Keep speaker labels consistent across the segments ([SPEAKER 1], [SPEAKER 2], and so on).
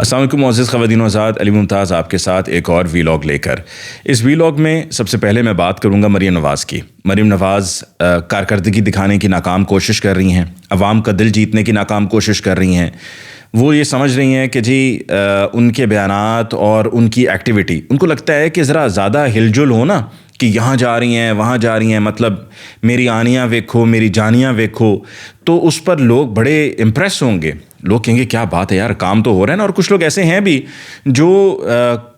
[SPEAKER 1] السلام علیکم معزز خواتین و حضرات، علی ممتاز آپ کے ساتھ ایک اور ویلاگ لے کر. اس ویلاگ میں سب سے پہلے میں بات کروں گا مریم نواز کی. مریم نواز کارکردگی دکھانے کی ناکام کوشش کر رہی ہیں، عوام کا دل جیتنے کی ناکام کوشش کر رہی ہیں. وہ یہ سمجھ رہی ہیں کہ جی ان کے بیانات اور ان کی ایکٹیویٹی، ان کو لگتا ہے کہ ذرا زیادہ ہل جل ہو نا، کہ یہاں جا رہی ہیں وہاں جا رہی ہیں، مطلب میری آنیاں ویکھو میری جانیاں ویکھو، تو اس پر لوگ بڑے امپریس ہوں گے. لوگ کہیں گے کیا بات ہے یار، کام تو ہو رہا ہے نا. اور کچھ لوگ ایسے ہیں بھی جو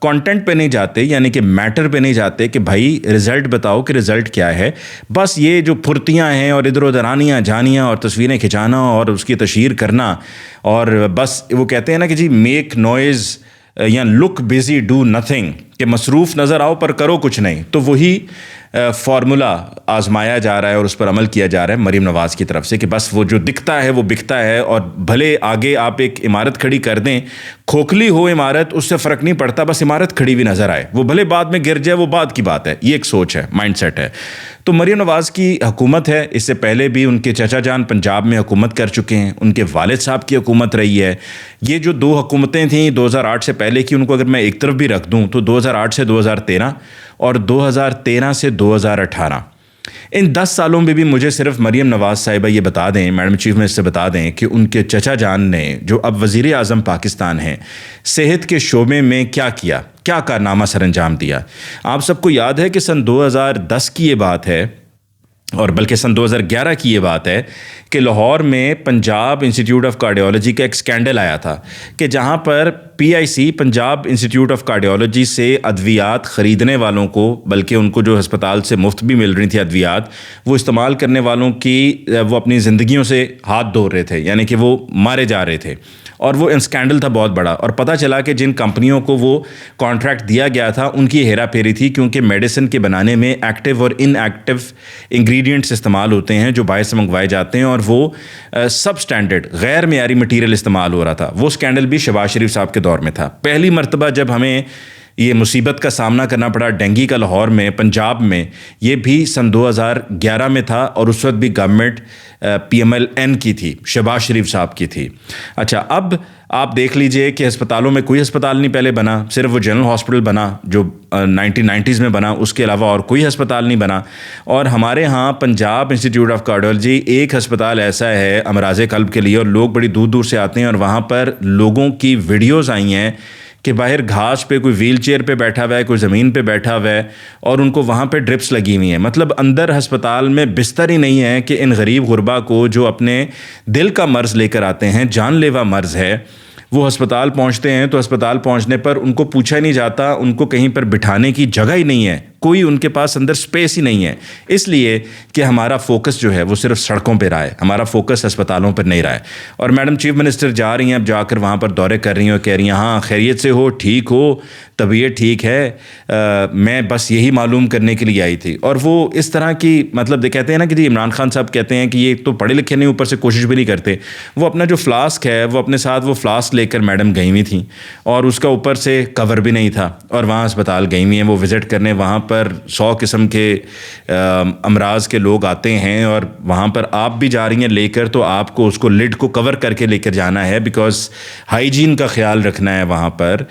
[SPEAKER 1] کانٹینٹ پہ نہیں جاتے، یعنی کہ میٹر پہ نہیں جاتے کہ بھائی رزلٹ بتاؤ کہ رزلٹ کیا ہے. بس یہ جو پھرتیاں ہیں اور ادھر ادھر آنیاں جانیاں اور تصویریں کھنچانا اور اس کی تشہیر کرنا، اور بس وہ کہتے ہیں نا کہ جی میک نوائز یا لک بزی ڈو نتھنگ، کہ مصروف نظر آؤ پر کرو کچھ نہیں. تو وہی فارمولا آزمایا جا رہا ہے اور اس پر عمل کیا جا رہا ہے مریم نواز کی طرف سے، کہ بس وہ جو دکھتا ہے وہ بکتا ہے. اور بھلے آگے آپ ایک عمارت کھڑی کر دیں، کھوکھلی ہو عمارت، اس سے فرق نہیں پڑتا، بس عمارت کھڑی ہوئی نظر آئے. وہ بھلے بعد میں گر جائے، وہ بعد کی بات ہے. یہ ایک سوچ ہے، مائنڈ سیٹ ہے. تو مریم نواز کی حکومت ہے. اس سے پہلے بھی ان کے چچا جان پنجاب میں حکومت کر چکے ہیں، ان کے والد صاحب کی حکومت رہی ہے. یہ جو دو حکومتیں تھیں 2008 سے پہلے کی، ان کو اگر میں ایک طرف بھی رکھ دوں تو 2008 سے 2013 اور 2013 سے 2018، ان 10 سالوں میں بھی مجھے صرف مریم نواز صاحبہ یہ بتا دیں، میڈم چیف منسٹر بتا دیں کہ ان کے چچا جان نے، جو اب وزیر اعظم پاکستان ہیں، صحت کے شعبے میں کیا کیا، کیا کارنامہ سر انجام دیا. آپ سب کو یاد ہے کہ سن 2010 کی یہ بات ہے، اور بلکہ سن 2011 کی یہ بات ہے کہ لاہور میں پنجاب انسٹیٹیوٹ آف کارڈیالوجی کا ایک سکینڈل آیا تھا، کہ جہاں پر PIC Punjab institute of cardiology سے ادویات خریدنے والوں کو، بلکہ ان کو جو ہسپتال سے مفت بھی مل رہی تھی ادویات، وہ استعمال کرنے والوں کی وہ اپنی زندگیوں سے ہاتھ دھو رہے تھے، یعنی کہ وہ مارے جا رہے تھے. اور وہ اسکینڈل تھا بہت بڑا. اور پتہ چلا کہ جن کمپنیوں کو وہ کانٹریکٹ دیا گیا تھا ان کی ہیرا پھیری تھی، کیونکہ میڈیسن کے بنانے میں ایکٹیو اور ان ایکٹیو انگریڈینٹس استعمال ہوتے ہیں جو باہر سے منگوائے جاتے ہیں، اور وہ سب سٹینڈرڈ غیر معیاری مٹیریل استعمال ہو رہا تھا. وہ اسکینڈل بھی شہباز شریف صاحب کے دور میں تھا. پہلی مرتبہ جب ہمیں یہ مصیبت کا سامنا کرنا پڑا ڈینگی کا لاہور میں، پنجاب میں، یہ بھی سن 2011 میں تھا، اور اس وقت بھی گورنمنٹ PMLN کی تھی، شہباز شریف صاحب کی تھی. اچھا، اب آپ دیکھ لیجئے کہ ہسپتالوں میں کوئی ہسپتال نہیں پہلے بنا، صرف وہ جنرل ہاسپٹل بنا جو 1990s میں بنا، اس کے علاوہ اور کوئی ہسپتال نہیں بنا. اور ہمارے ہاں پنجاب انسٹیٹیوٹ آف کارڈیالوجی ایک ہسپتال ایسا ہے امراض قلب کے لیے، اور لوگ بڑی دور دور سے آتے ہیں. اور وہاں پر لوگوں کی ویڈیوز آئی ہیں کہ باہر گھاس پہ کوئی ویل چیئر پہ بیٹھا ہوا ہے، کوئی زمین پہ بیٹھا ہوا ہے، اور ان کو وہاں پہ ڈرپس لگی ہوئی ہیں. مطلب اندر ہسپتال میں بستر ہی نہیں ہے کہ ان غریب غربا کو جو اپنے دل کا مرض لے کر آتے ہیں، جان لیوا مرض ہے، وہ ہسپتال پہنچتے ہیں تو ہسپتال پہنچنے پر ان کو پوچھا ہی نہیں جاتا، ان کو کہیں پر بٹھانے کی جگہ ہی نہیں ہے، کوئی ان کے پاس اندر سپیس ہی نہیں ہے. اس لیے کہ ہمارا فوکس جو ہے وہ صرف سڑکوں پہ رہا ہے، ہمارا فوکس ہسپتالوں پر نہیں رہا ہے. اور میڈم چیف منسٹر جا رہی ہیں، اب جا کر وہاں پر دورے کر رہی ہیں اور کہہ رہی ہیں ہاں خیریت سے ہو، ٹھیک ہو، طبیعت ٹھیک ہے، میں بس یہی معلوم کرنے کے لیے آئی تھی. اور وہ اس طرح کی مطلب کہتے ہیں نا کہ جی عمران خان صاحب کہتے ہیں کہ یہ تو پڑھے لکھے نہیں، اوپر سے کوشش بھی نہیں کرتے. وہ اپنا جو فلاسک ہے وہ اپنے ساتھ وہ فلاسک لے کر میڈم گئی ہوئی تھیں، اور اس کا اوپر سے کور بھی نہیں تھا، اور وہاں ہسپتال گئی ہوئی ہیں وہ وزٹ کرنے. وہاں پر 100 قسم کے امراض کے لوگ آتے ہیں، اور وہاں پر آپ بھی جا رہی ہیں لے کر، تو آپ کو اس کو لڈ کو کور کر کے لے کر جانا ہے، بیکاز ہائیجین کا خیال رکھنا ہے وہاں پر.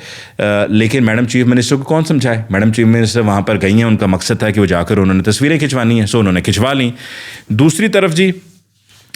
[SPEAKER 1] لیکن میڈم چیف منسٹر کو کون سمجھائے؟ میڈم چیف منسٹر وہاں پر گئی ہیں، ان کا مقصد تھا کہ وہ جا کر انہوں نے تصویریں کھنچوانی ہیں، سو انہوں نے کھنچوا لیں. دوسری طرف جی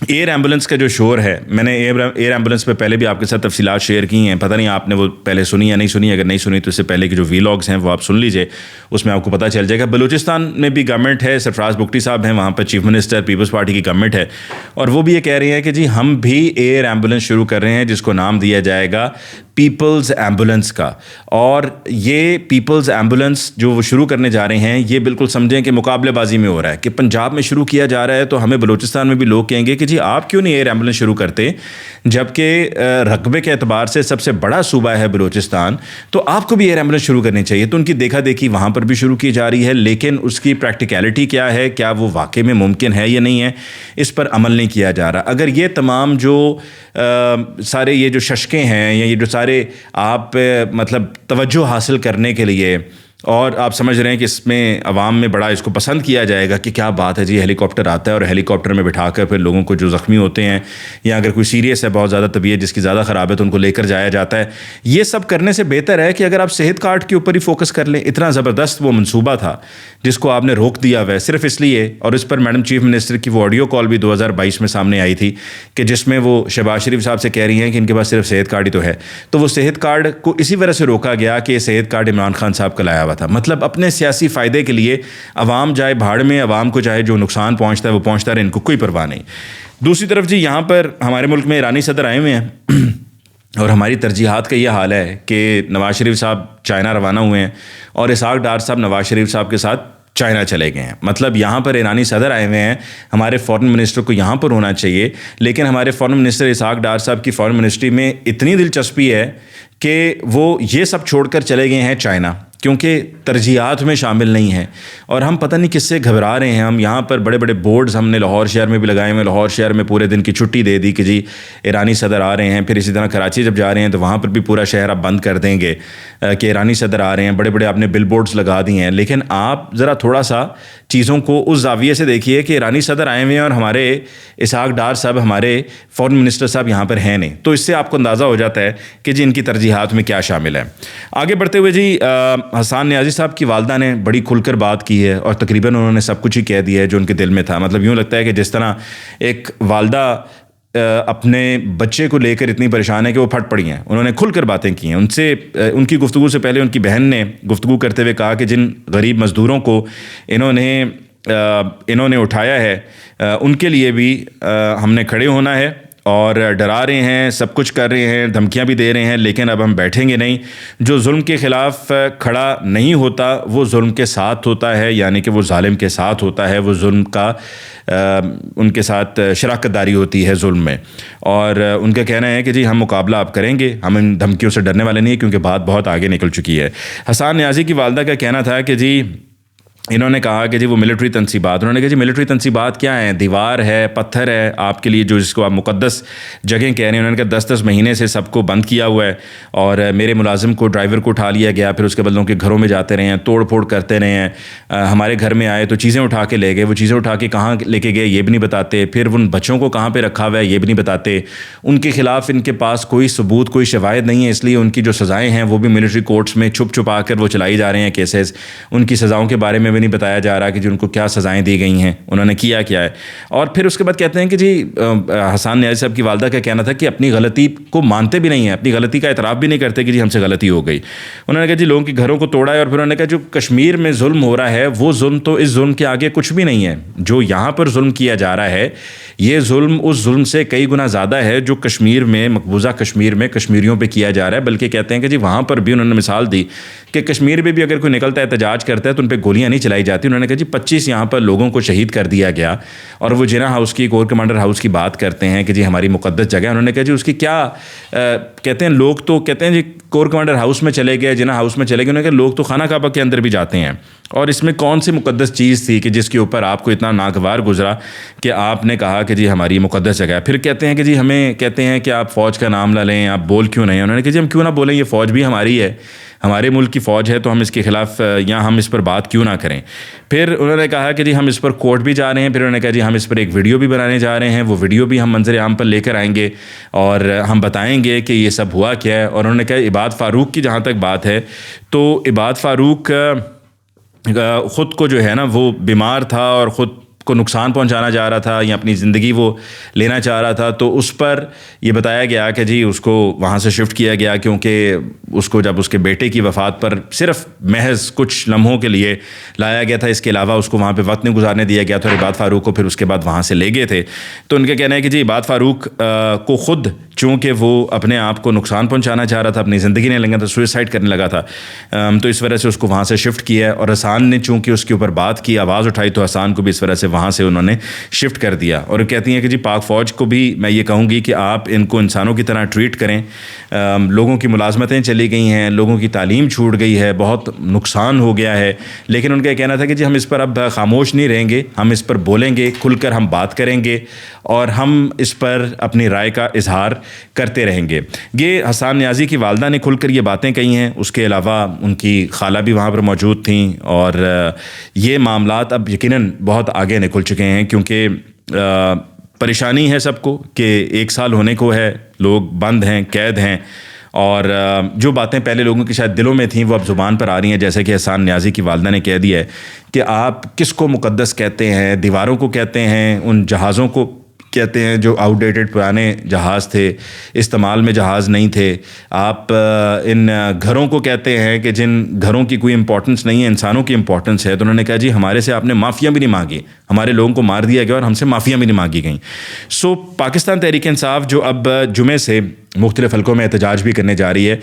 [SPEAKER 1] ایئر ایمبولنس کا جو شور ہے، میں نے ایئر ایمبولنس پہ پہلے بھی آپ کے ساتھ تفصیلات شیئر کی ہیں، پتہ نہیں آپ نے وہ پہلے سنی یا نہیں سنی. اگر نہیں سنی تو اس سے پہلے کے جو ویلاگس ہیں وہ آپ سن لیجئے، اس میں آپ کو پتہ چل جائے گا. بلوچستان میں بھی گورنمنٹ ہے، سرفراز بگٹی صاحب ہیں وہاں پر چیف منسٹر، پیپلز پارٹی کی گورنمنٹ ہے، اور وہ بھی یہ کہہ رہی ہیں کہ جی ہم بھی ایئر ایمبولنس شروع کر رہے ہیں، جس کو نام دیا جائے گا پیپلز ایمبولنس کا. اور یہ پیپلز ایمبولنس جو وہ شروع کرنے جا رہے ہیں، یہ بالکل سمجھیں کہ مقابلے بازی میں ہو رہا ہے، کہ پنجاب میں شروع کیا جا رہا ہے تو ہمیں بلوچستان میں بھی لوگ کہیں گے کہ جی آپ کیوں نہیں ایئر ایمبولنس شروع کرتے، جبکہ رقبے کے اعتبار سے سب سے بڑا صوبہ ہے بلوچستان، تو آپ کو بھی ایئر ایمبولنس شروع کرنی چاہیے. تو ان کی دیکھا دیکھی وہاں پر بھی شروع کی جا رہی ہے، لیکن اس کی پریکٹیکلٹی کیا ہے، کیا وہ واقعی میں ممکن ہے یا نہیں ہے، اس پر عمل نہیں کیا جا رہا. اگر یہ تمام جو سارے یہ جو ششکیں ہیں، یا یہ جو سارے آپ مطلب توجہ حاصل کرنے کے لیے اور آپ سمجھ رہے ہیں کہ اس میں عوام میں بڑا اس کو پسند کیا جائے گا کہ کیا بات ہے جی، ہیلی کاپٹر آتا ہے اور ہیلی کاپٹر میں بٹھا کر پھر لوگوں کو جو زخمی ہوتے ہیں یا اگر کوئی سیریس ہے، بہت زیادہ طبیعت جس کی زیادہ خراب ہے، تو ان کو لے کر جایا جاتا ہے۔ یہ سب کرنے سے بہتر ہے کہ اگر آپ صحت کارڈ کے اوپر ہی فوکس کر لیں۔ اتنا زبردست وہ منصوبہ تھا جس کو آپ نے روک دیا ہوا ہے صرف اس لیے، اور اس پر میڈم چیف منسٹر کی وہ آڈیو کال بھی 2022 میں سامنے آئی تھی کہ جس میں وہ شہباز شریف صاحب سے کہہ رہی ہیں کہ ان کے پاس صرف صحت کارڈ ہی تو ہے، تو وہ صحت کارڈ کو اسی وجہ سے روکا گیا کہ یہ صحت کارڈ عمران خان صاحب کا لایا ہوا تھا۔ مطلب اپنے سیاسی فائدے کے لیے عوام جائے بھاڑ میں، عوام کو چاہے جو نقصان پہنچتا ہے وہ پہنچتا رہے، ان کو کوئی پرواہ نہیں۔ دوسری طرف جی یہاں پر ہمارے ملک میں ایرانی صدر آئے ہوئے ہیں اور ہماری ترجیحات کا یہ حال ہے کہ نواز شریف صاحب چائنا روانہ ہوئے ہیں اور اسحاق ڈار صاحب نواز شریف صاحب کے ساتھ چائنا چلے گئے ہیں۔ مطلب یہاں پر ایرانی صدر آئے ہوئے ہیں، ہمارے فارن منسٹر کو یہاں پر ہونا چاہیے، لیکن ہمارے فارن منسٹر اسحاق ڈار صاحب کی فارن منسٹری میں اتنی دلچسپی ہے کہ وہ یہ سب چھوڑ کر چلے گئے ہیں چائنا، کیونکہ ترجیحات میں شامل نہیں ہیں۔ اور ہم پتہ نہیں کس سے گھبرا رہے ہیں۔ ہم یہاں پر بڑے بڑے بورڈز ہم نے لاہور شہر میں بھی لگائے ہوئے، لاہور شہر میں پورے دن کی چھٹی دے دی کہ جی ایرانی صدر آ رہے ہیں، پھر اسی طرح کراچی جب جا رہے ہیں تو وہاں پر بھی پورا شہر آپ بند کر دیں گے کہ ایرانی صدر آ رہے ہیں، بڑے بڑے آپ نے بل بورڈز لگا دیے ہیں۔ لیکن آپ ذرا تھوڑا سا چیزوں کو اس زاویے سے دیکھیے کہ ایرانی صدر آئے ہوئے ہیں اور ہمارے اسحاق ڈار صاحب، ہمارے فارن منسٹر صاحب یہاں پر ہیں نہیں، تو اس سے آپ کو اندازہ ہو جاتا ہے کہ جی ان کی ترجیحات میں کیا شامل ہے۔ آگے بڑھتے ہوئے جی حسان نیازی صاحب کی والدہ نے بڑی کھل کر بات کی ہے اور تقریباً انہوں نے سب کچھ ہی کہہ دیا ہے جو ان کے دل میں تھا۔ مطلب یوں لگتا ہے کہ جس طرح ایک والدہ اپنے بچے کو لے کر اتنی پریشان ہے کہ وہ پھٹ پڑی ہیں، انہوں نے کھل کر باتیں کی ہیں۔ ان کی گفتگو سے پہلے ان کی بہن نے گفتگو کرتے ہوئے کہا کہ جن غریب مزدوروں کو انہوں نے اٹھایا ہے ان کے لیے بھی ہم نے کھڑے ہونا ہے، اور ڈرا رہے ہیں، سب کچھ کر رہے ہیں، دھمکیاں بھی دے رہے ہیں، لیکن اب ہم بیٹھیں گے نہیں۔ جو ظلم کے خلاف کھڑا نہیں ہوتا وہ ظلم کے ساتھ ہوتا ہے، یعنی کہ وہ ظالم کے ساتھ ہوتا ہے، وہ ظلم کا ان کے ساتھ شراکت داری ہوتی ہے ظلم میں۔ اور ان کا کہنا ہے کہ جی ہم مقابلہ اب کریں گے، ہم ان دھمکیوں سے ڈرنے والے نہیں ہیں کیونکہ بات بہت آگے نکل چکی ہے۔ حسان نیازی کی والدہ کا کہنا تھا کہ جی انہوں نے کہا کہ جی وہ ملٹری تنصیبات، انہوں نے کہا جی ملٹری تنصیبات کیا ہیں؟ دیوار ہے، پتھر ہے آپ کے لیے جو جس کو آپ مقدس جگہیں کہہ رہے ہیں۔ انہوں نے کہا 10 مہینے سے سب کو بند کیا ہوا ہے اور میرے ملازم کو، ڈرائیور کو اٹھا لیا گیا، پھر اس کے بعد ان کے گھروں میں جاتے رہے ہیں، توڑ پھوڑ کرتے رہے ہیں، ہمارے گھر میں آئے تو چیزیں اٹھا کے لے گئے، وہ چیزیں اٹھا کے کہاں لے کے گئے یہ بھی نہیں بتاتے، پھر ان بچوں کو کہاں پہ رکھا ہوا ہے یہ بھی نہیں بتاتے، ان کے خلاف ان کے پاس کوئی ثبوت، کوئی شواہد نہیں ہے، اس لیے ان کی جو سزائیں ہیں وہ بھی ملٹری کورٹس میں چھپ چھپا کر وہ چلائی جا رہے ہیں کیسز، ان کی سزاؤں کے بارے میں بھی نہیں بتایا جا رہا کہ جن کو کیا سزائیں دی گئی ہیں، انہوں نے کیا ہے۔ اور پھر اس کے بعد کہتے ہیں کہ جی حسان نیازی صاحب کی والدہ کا کہنا تھا کہ اپنی غلطی کو مانتے بھی نہیں ہیں، اپنی غلطی کا اعتراف بھی نہیں کرتے کہ جی ہم سے غلطی ہو گئی۔ انہوں نے کہا جی لوگوں کے گھروں کو توڑا ہے، اور پھر انہوں نے کہا جو کشمیر میں ظلم ہو رہا ہے وہ ظلم تو اس ظلم کے آگے کچھ بھی نہیں ہے، جو یہاں پر ظلم کیا جا رہا ہے یہ ظلم اس ظلم سے کئی گنا زیادہ ہے جو کشمیر میں، مقبوضہ کشمیر میں کشمیریوں پہ کیا جا رہا ہے۔ بلکہ کہتے ہیں کہ جی وہاں پر بھی انہوں نے مثال دی کہ کشمیر میں بھی اگر کوئی نکلتا ہے احتجاج کرتا ہے تو ان پہ گولیاں نہیں چلائی جاتی۔ انہوں نے کہا جی 25 یہاں پر لوگوں کو شہید کر دیا گیا، اور وہ جناح ہاؤس کی، کور کمانڈر ہاؤس کی بات کرتے ہیں کہ جی ہماری مقدس جگہ۔ انہوں نے کہا جی اس کی کیا کہتے ہیں، لوگ تو کہتے ہیں جی کور کمانڈر ہاؤس میں چلے گئے، جناح ہاؤس میں چلے گئے، انہوں نے کہا لوگ تو خانہ کعبہ کے اندر بھی جاتے ہیں، اور اس میں کون سی مقدس چیز تھی کہ جس کے اوپر آپ کو اتنا ناگوار گزرا کہ آپ نے کہا کہ جی ہماری مقدس جگہ ہے۔ پھر کہتے ہیں کہ جی ہمیں کہتے ہیں کہ آپ فوج کا نام نہ لیں، آپ بول کیوں نہیں؟ انہوں نے کہا جی ہم کیوں نہ بولیں، یہ فوج بھی ہماری ہے، ہمارے ملک کی فوج ہے، تو ہم اس کے خلاف یا ہم اس پر بات کیوں نہ کریں۔ پھر انہوں نے کہا کہ جی ہم اس پر کورٹ بھی جا رہے ہیں، پھر انہوں نے کہا جی ہم اس پر ایک ویڈیو بھی بنانے جا رہے ہیں، وہ ویڈیو بھی ہم منظر عام پر لے کر آئیں گے اور ہم بتائیں گے کہ یہ سب ہوا کیا ہے۔ اور انہوں نے کہا عباد فاروق کی جہاں تک بات ہے تو عباد فاروق خود کو جو ہے نا وہ بیمار تھا اور خود کو نقصان پہنچانا چاہ رہا تھا یا اپنی زندگی وہ لینا چاہ رہا تھا، تو اس پر یہ بتایا گیا کہ جی اس کو وہاں سے شفٹ کیا گیا، کیونکہ اس کو جب اس کے بیٹے کی وفات پر صرف محض کچھ لمحوں کے لیے لایا گیا تھا، اس کے علاوہ اس کو وہاں پہ وقت نہیں گزارنے دیا گیا تھا، اور عباد فاروق کو پھر اس کے بعد وہاں سے لے گئے تھے۔ تو ان کا کہنا ہے کہ جی عباد فاروق کو خود چونکہ وہ اپنے آپ کو نقصان پہنچانا چاہ رہا تھا، اپنی زندگی نہیں لگا تھا، سوئسائڈ کرنے لگا تھا، تو اس وجہ سے اس کو وہاں سے شفٹ کیا ہے۔ اور حسان نے چونکہ اس کے اوپر بات کی، آواز اٹھائی، تو حسان کو بھی اس وجہ سے وہاں سے انہوں نے شفٹ کر دیا۔ اور کہتی ہیں کہ جی پاک فوج کو بھی میں یہ کہوں گی کہ آپ ان کو انسانوں کی طرح ٹریٹ کریں، لوگوں کی ملازمتیں چلی گئی ہیں, لوگوں کی تعلیم چھوٹ گئی ہے, بہت نقصان ہو گیا ہے. لیکن ان کا یہ کہنا تھا کہ جی ہم اس پر اب خاموش نہیں رہیں گے, ہم اس پر بولیں گے, کھل کر ہم بات کریں گے اور ہم اس پر اپنی رائے کا اظہار کرتے رہیں گے. یہ حسان نیازی کی والدہ نے کھل کر یہ باتیں کہی ہیں. اس کے علاوہ ان کی خالہ بھی وہاں پر موجود تھیں, اور یہ معاملات اب یقیناً بہت آگے نکل چکے ہیں, کیونکہ پریشانی ہے سب کو کہ 1 سال ہونے کو ہے, لوگ بند ہیں, قید ہیں, اور جو باتیں پہلے لوگوں کی شاید دلوں میں تھیں وہ اب زبان پر آ رہی ہیں. جیسے کہ حسان نیازی کی والدہ نے کہہ دیا ہے کہ آپ کس کو مقدس کہتے ہیں, دیواروں کو کہتے ہیں, ان جہازوں کو کہتے ہیں جو آؤٹ ڈیٹڈ پرانے جہاز تھے, استعمال میں جہاز نہیں تھے, آپ ان گھروں کو کہتے ہیں کہ جن گھروں کی کوئی امپورٹنس نہیں ہے, انسانوں کی امپورٹنس ہے. تو انہوں نے کہا جی ہمارے سے آپ نے معافیاں بھی نہیں مانگی, ہمارے لوگوں کو مار دیا گیا اور ہم سے معافیاں بھی نہیں مانگی گئیں. سو پاکستان تحریک انصاف جو اب جمعے سے مختلف حلقوں میں احتجاج بھی کرنے جا رہی ہے,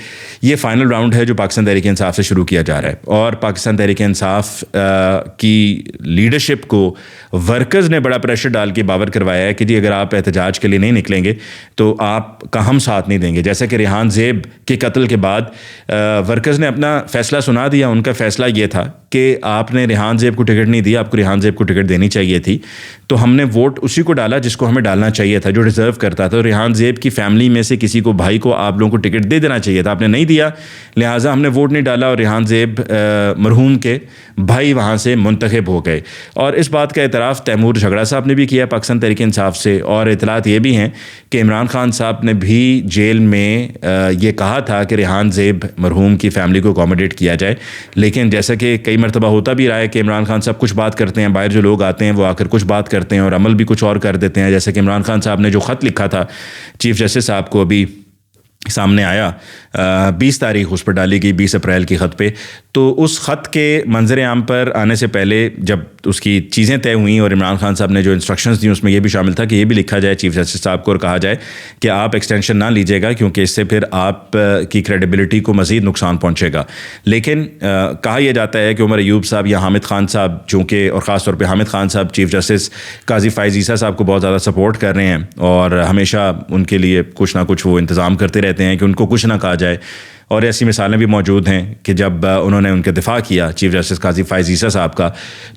[SPEAKER 1] یہ فائنل راؤنڈ ہے جو پاکستان تحریک انصاف سے شروع کیا جا رہا ہے. اور پاکستان تحریک انصاف کی لیڈرشپ کو ورکرز نے بڑا پریشر ڈال کے باور کروایا ہے کہ جی اگر آپ احتجاج کے لیے نہیں نکلیں گے تو آپ کا ہم ساتھ نہیں دیں گے. جیسے کہ ریحان زیب کے قتل کے بعد ورکرز نے اپنا فیصلہ سنا دیا. ان کا فیصلہ یہ تھا کہ آپ نے ریحان زیب کو ٹکٹ نہیں دیا, آپ کو ریحان زیب کو ٹکٹ دینی چاہیے تھی. تو ہم نے ووٹ اسی کو ڈالا جس کو ہمیں ڈالنا چاہیے تھا, جو ڈیزرو کرتا تھا. ریحان زیب کی فیملی میں سے کسی کو, بھائی کو آپ لوگوں کو ٹکٹ دے دینا چاہیے تھا, آپ نے نہیں دیا, لہٰذا ہم نے ووٹ نہیں ڈالا اور ریحان زیب مرحوم کے بھائی وہاں سے منتخب ہو گئے. اور اس بات کا اعتراف تیمور جھگڑا صاحب نے بھی کیا پاکستان تحریک انصاف سے, اور اطلاعات یہ بھی ہیں کہ عمران خان صاحب نے بھی جیل میں یہ کہا تھا کہ ریحان زیب مرحوم کی فیملی کو اکوموڈیٹ کیا جائے. لیکن جیسا کہ کئی مرتبہ ہوتا بھی رہا ہے کہ عمران خان صاحب کچھ بات کرتے ہیں, باہر جو لوگ آتے ہیں وہ آ کر کچھ بات کرتے ہیں اور عمل بھی کچھ اور کر دیتے ہیں. جیسے کہ عمران خان صاحب نے جو خط لکھا تھا چیف جسٹس صاحب کو, ابھی سامنے آیا, 20 تاریخ اس پر ڈالی گئی, 20 اپریل کی خط پہ. تو اس خط کے منظر عام پر آنے سے پہلے جب اس کی چیزیں طے ہوئیں اور عمران خان صاحب نے جو انسٹرکشنز دیں اس میں یہ بھی شامل تھا کہ یہ بھی لکھا جائے چیف جسٹس صاحب کو اور کہا جائے کہ آپ ایکسٹینشن نہ لیجیے گا کیونکہ اس سے پھر آپ کی کریڈیبلٹی کو مزید نقصان پہنچے گا. لیکن کہا یہ جاتا ہے کہ عمر ایوب صاحب یا حامد خان صاحب, چونکہ اور خاص طور پہ حامد خان صاحب چیف جسٹس قاضی فائز عیسیٰ صاحب کو بہت زیادہ سپورٹ کر رہے ہیں اور ہمیشہ ان کے لیے کچھ نہ کچھ وہ انتظام کرتے رہتے ہیں کہ ان کو کچھ نہ کہا جائے. اور ایسی مثالیں بھی موجود ہیں کہ جب انہوں نے ان کے دفاع کیا چیف جسٹس قاضی فائز عیسیٰ صاحب کا,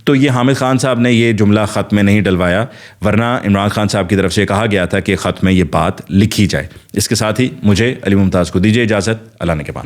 [SPEAKER 1] تو یہ حامد خان صاحب نے یہ جملہ خط میں نہیں ڈلوایا, ورنہ عمران خان صاحب کی طرف سے کہا گیا تھا کہ خط میں یہ بات لکھی جائے. اس کے ساتھ ہی مجھے علی ممتاز کو دیجیے اجازت. اللہ نگہبان.